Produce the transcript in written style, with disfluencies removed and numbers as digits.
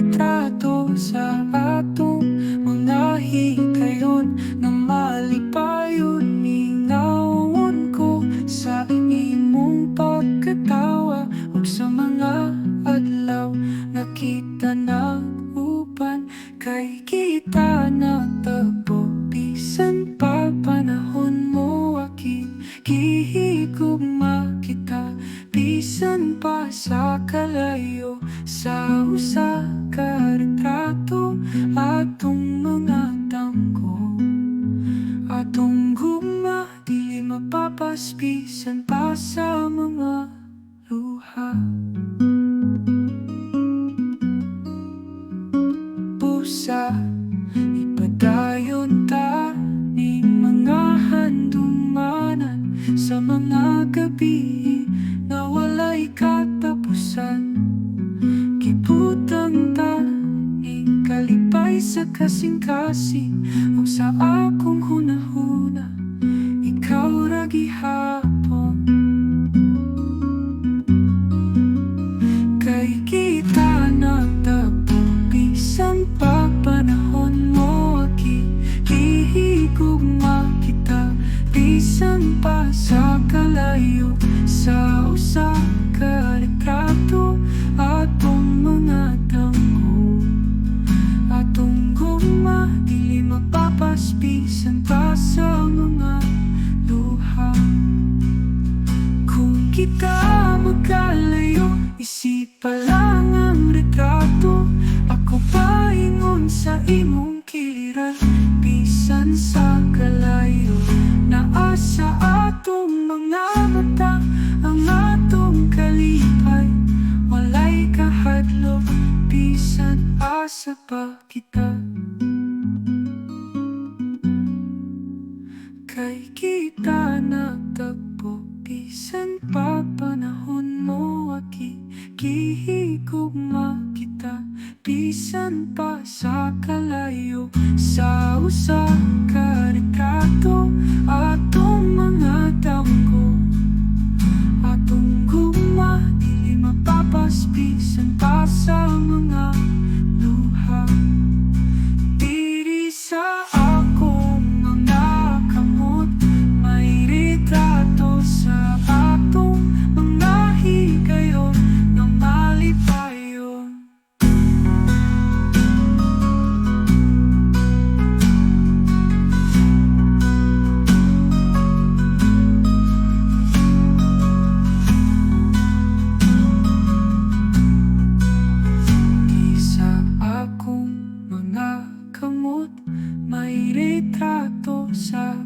retrato sa atong mga hikayon nga malipayon. Ningaon ko sa imong pagkatawa ug sa mga adlaw nga kita nag-uban. Kay kita nagtagpo bisan pa panahon mo akit gihigugma kita, bisan pa sa kalayo sa usa ka retrato. Atong mga tangko, atong gugma dili mapapas, bisan pa sa mga luha. Pusa ipadayon ta ning mga handumanan sa mga gabi na walay katapusan. Gibutang ta ning kalipay sa kasing-kasing ug sa akong hunahuna ikaw ra gihapon. Kay kita nagtagpo bisan pa panahon mo akit gihigugma kita, bisan pa sa kalayo sa usa ka retrato. Atong mga tangko, atong gugma dili mapapas, bisan pa sa mga luha. Kung kita magkalayo, isip pa lang ang retrato. Ako paingon sa imong kiliran, bisan sa kalayo. Naa sa atong mga mata ang atong kalipay, walay kahadlok, bisan asa pa kita. Kay kita nagtagpo bisan pa panahon mo akit gihigugma kita, bisan pa sa kalayo sa usa ka retrato. Atong mga tangko, atong gugma dili mapapas, bisan pa sa mga luha. Diri sa akong mga kamot may retrato sa atong mga higayon nga malipayon. Sa akong mga kamot may retrato sa